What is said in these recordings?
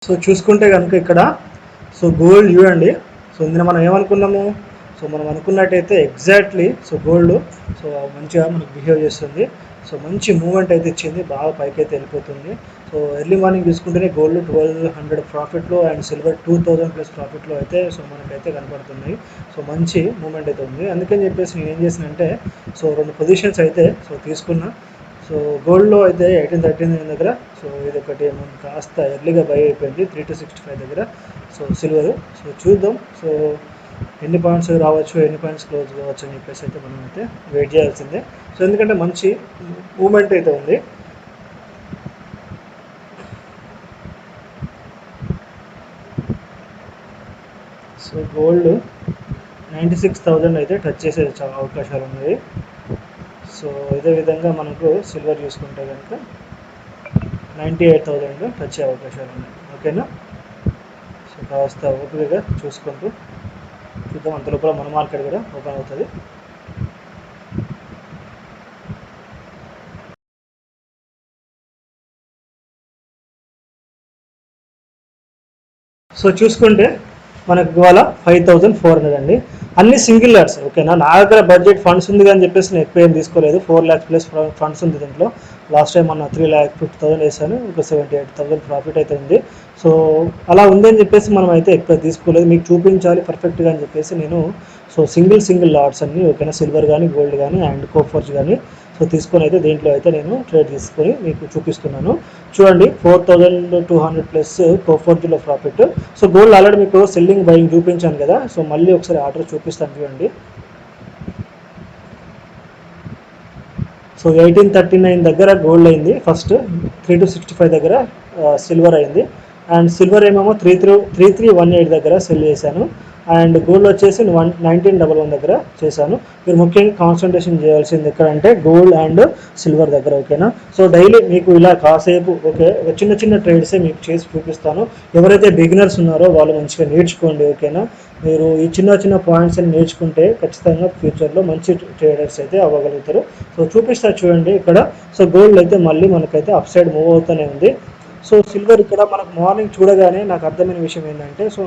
So చూసుకుంటే కనుక ఇక్కడ సో గోల్డ్ చూడండి. సో ఇందులో మనం ఏమనుకున్నాము, సో మనం అనుకున్నట్టయితే ఎగ్జాక్ట్లీ సో గోల్డ్ సో మంచిగా మనకు బిహేవ్ చేస్తుంది. సో మంచి మూవ్మెంట్ అయితే ఇచ్చింది, బాగా పైకి అయితే వెళ్ళిపోతుంది. సో ఎర్లీ మార్నింగ్ చూసుకుంటేనే గోల్డ్ 1200 ప్రాఫిట్లో అండ్ సిల్వర్ 2000 ప్లస్ ప్రాఫిట్లో అయితే సో మనకైతే కనపడుతున్నాయి. సో మంచి మూవ్మెంట్ అయితే ఉంది. అందుకని చెప్పేసి నేను ఏం చేసినంటే సో 2 పొజిషన్స్ అయితే సో తీసుకున్నా. సో గోల్డ్లో అయితే 1813 దగ్గర సో ఇది ఒకటి మనం కాస్త ఎర్లీగా బై అయిపోయింది 3265 దగ్గర. సో సిల్వర్ సో చూద్దాం సో ఎన్ని పాయింట్స్ రావచ్చు, ఎన్ని పాయింట్స్ క్లోజ్ కావచ్చు అని చెప్పేసి అయితే మనం అయితే వెయిట్ చేయాల్సిందే. సో ఎందుకంటే మంచి మూమెంట్ అయితే ఉంది. సో గోల్డ్ 96,000 అయితే టచ్ చేసే చాలా అవకాశాలు ఉన్నాయి. సో ఇదే విధంగా మనకు సిల్వర్ చూసుకుంటే కనుక 98,000 టచ్ అయ్యే అవకాశాలు ఉన్నాయి. ఓకేనా. సో కాస్త ఓపికగా చూసుకుంటూ చూద్దాం, అంత లోపల మన మార్కెట్ కూడా ఓపెన్ అవుతుంది. సో చూసుకుంటే మనకు ఇవాళ 5,400 అండి. అన్ని సింగిల్ లాట్స్. ఓకేనా. నా దగ్గర బడ్జెట్ ఫండ్స్ ఉంది అని చెప్పేసి నేను ఎక్కువ ఏం తీసుకోలేదు. 4 lakhs ప్లస్ ఫండ్స్ ఉంది దీంట్లో. లాస్ట్ టైం మన 3,50,000 వేసాను, ఒక 78,000 ప్రాఫిట్ అయితే ఉంది. సో అలా ఉందని చెప్పేసి మనం అయితే ఎక్కువ తీసుకోలేదు, మీకు చూపించాలి పర్ఫెక్ట్గా అని చెప్పేసి నేను సో సింగిల్ లాట్స్ అన్ని ఓకేనా, సిల్వర్ కానీ గోల్డ్ కానీ అండ్ కోఫర్స్ కానీ సో తీసుకొని అయితే దీంట్లో అయితే నేను ట్రేడ్ తీసుకొని మీకు చూపిస్తున్నాను. చూడండి 4,200 ప్లస్ కోఫర్జ్లో ప్రాఫిట్. సో గోల్డ్ ఆల్రెడీ మీకు సెల్లింగ్ బయింగ్ చూపించాను కదా. సో మళ్ళీ ఒకసారి ఆర్డర్ చూపిస్తాను చూడండి. సో 1839 దగ్గర గోల్డ్ అయింది ఫస్ట్, 3265 దగ్గర సిల్వర్ అయింది. అండ్ సిల్వర్ ఏమేమో 3318 దగ్గర సెల్ చేశాను. అండ్ గోల్డ్ వచ్చేసి 1911 దగ్గర చేశాను. మీరు ముఖ్యంగా కాన్సన్ట్రేషన్ చేయాల్సింది ఎక్కడంటే గోల్డ్ అండ్ సిల్వర్ దగ్గర. ఓకేనా. సో డైలీ మీకు ఇలా కాసేపు ఓకే చిన్న ట్రేడ్సే మీకు చేసి చూపిస్తాను. ఎవరైతే బిగినర్స్ ఉన్నారో వాళ్ళు మంచిగా నేర్చుకోండి. ఓకేనా. మీరు ఈ చిన్న పాయింట్స్ అని నేర్చుకుంటే ఖచ్చితంగా ఫ్యూచర్లో మంచి ట్రేడర్స్ అయితే అవ్వగలుగుతారు. సో చూపిస్తారు చూడండి ఇక్కడ. సో గోల్డ్ అయితే మళ్ళీ మనకైతే అప్ సైడ్ మూవ్ అవుతూనే ఉంది. సో సిల్వర్ ఇక్కడ మనకు మార్నింగ్ చూడగానే నాకు అర్థమైన విషయం ఏంటంటే సో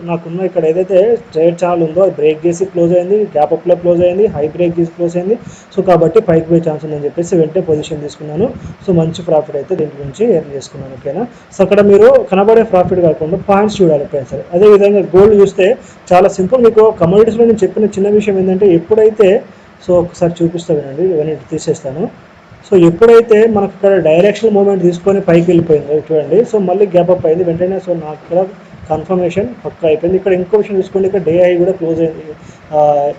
నాకున్న ఇక్కడ ఏదైతే ట్రేడ్ ఛానల్ ఉందో అది బ్రేక్ చేసి క్లోజ్ అయింది, గ్యాప్ అప్లో క్లోజ్ అయింది, హై బ్రేక్ చేసి క్లోజ్ అయింది. సో కాబట్టి పైకి పోయే ఛాన్స్ ఉందని చెప్పేసి వెంటనే పొజిషన్ తీసుకున్నాను. సో మంచి ప్రాఫిట్ అయితే దీని గురించి ఎర్న్ చేసుకున్నాను. ఓకేనా. సో అక్కడ మీరు కనబడే ప్రాఫిట్ కాకుండా పాయింట్స్ చూడాలి ఎప్పుడైనా సరే. అదేవిధంగా గోల్డ్ చూస్తే చాలా సింపుల్. మీకు కమోడిటీస్లో నేను చెప్పిన చిన్న విషయం ఏంటంటే ఎప్పుడైతే సో ఒకసారి చూపిస్తా వినండి, ఇవన్నీ తీసేస్తాను. సో ఎప్పుడైతే మనకు ఇక్కడ డైరెక్షన్ మూమెంట్ తీసుకొని పైకి వెళ్ళిపోయిందో చూడండి. సో మళ్ళీ గ్యాప్ అప్ అయింది వెంటనే. సో నాకు ఇక్కడ కన్ఫర్మేషన్ పక్కా అయిపోయింది. ఇక్కడ ఇంకో విషయం చూసుకోండి, ఇక్కడ డే హై కూడా క్లోజ్ అయింది,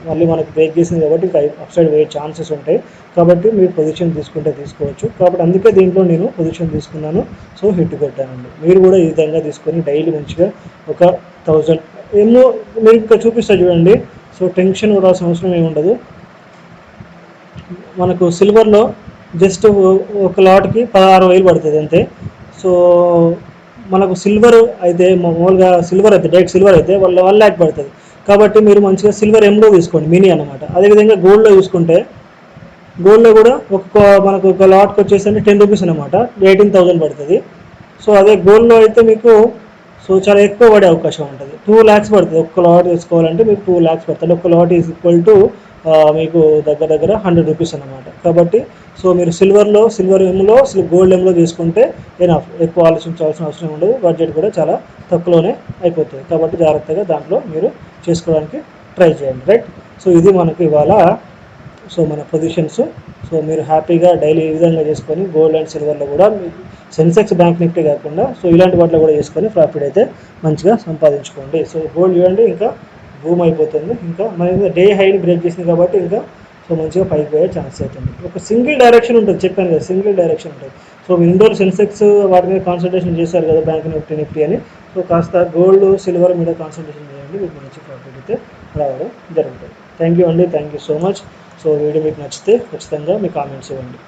మళ్ళీ మనకు బ్రేక్ చేసింది కాబట్టి ఇంకా అప్ సైడ్ వేరే ఛాన్సెస్ ఉంటాయి. కాబట్టి మీరు పొజిషన్ తీసుకుంటే తీసుకోవచ్చు. కాబట్టి అందుకే దీంట్లో నేను పొజిషన్ తీసుకున్నాను. సో హిట్ కొట్టానండి. మీరు కూడా ఈ విధంగా తీసుకొని డైలీ మంచిగా ఒక 1000 ఏమో మీరు ఇక్కడ చూపిస్తా చూడండి. సో టెన్షన్ పడాల్సిన అవసరం ఏమి ఉండదు. మనకు సిల్వర్లో జస్ట్ ఒక లాట్కి 16,000 పడుతుంది అంతే. సో మనకు సిల్వర్ అయితే మామూలుగా సిల్వర్ అయితే డైరెక్ట్ సిల్వర్ అయితే 1 lakh పడుతుంది. కాబట్టి మీరు మంచిగా సిల్వర్ ఎంలో తీసుకోండి, మినీ అనమాట. అదేవిధంగా గోల్డ్లో చూసుకుంటే గోల్డ్లో కూడా మనకు ఒక లాట్కి వచ్చేసి 10 రూపీస్ అనమాట, 18,000 పడుతుంది. సో అదే గోల్డ్లో అయితే మీకు సో చాలా ఎక్కువ పడే అవకాశం ఉంటుంది. 2 lakhs పడుతుంది. ఒక్క లాట్ తీసుకోవాలంటే మీకు 2 lakhs పడుతుంది. ఒక లాట్ ఈజ్ ఈక్వల్ టు మీకు దగ్గర 100 రూపీస్ అనమాట. కాబట్టి సో మీరు సిల్వర్ ఎంలో గోల్డ్ ఎంలో తీసుకుంటే ఎనఫ్, ఎక్కువ ఆలోచించాల్సిన అవసరం ఉండదు. బడ్జెట్ కూడా చాలా తక్కువలోనే అయిపోతుంది. కాబట్టి జాగ్రత్తగా దాంట్లో మీరు చేసుకోవడానికి ట్రై చేయండి. రైట్. సో ఇది మనకు ఇవాళ సో మన పొజిషన్స్. సో మీరు హ్యాపీగా డైలీ ఈ విధంగా చేసుకొని గోల్డ్ అండ్ సిల్వర్లో కూడా సెన్సెక్స్ బ్యాంక్ నిఫ్టీ కాకుండా సో ఇలాంటి వాటిలో కూడా చేసుకొని ప్రాఫిట్ అయితే మంచిగా సంపాదించుకోండి. సో గోల్డ్ చూడండి ఇంకా బూమ్ అయిపోతుంది. ఇంకా మన డే హైని బ్రేక్ చేసింది కాబట్టి ఇంకా సో మంచిగా పైకి పోయే ఛాన్స్ అవుతుంది. ఒక సింగిల్ డైరెక్షన్ ఉంటుంది, చెప్పాను కదా సింగిల్ డైరెక్షన్ ఉంటుంది. సో ఇండోర్ సెన్సెక్స్ వాటి మీద కాన్సన్ట్రేషన్ చేశారు కదా బ్యాంక్ నిఫ్టీ అని. సో కాస్త గోల్డ్ సిల్వర్ మీద కాన్సన్ట్రేషన్ చేయండి, మీకు మంచి ప్రాఫిట్ అయితే రావడం జరుగుతుంది. థ్యాంక్ యూ అండి, thank you so much. So video మీకు నచ్చితే ఖచ్చితంగా మీ కామెంట్స్ ఇవ్వండి.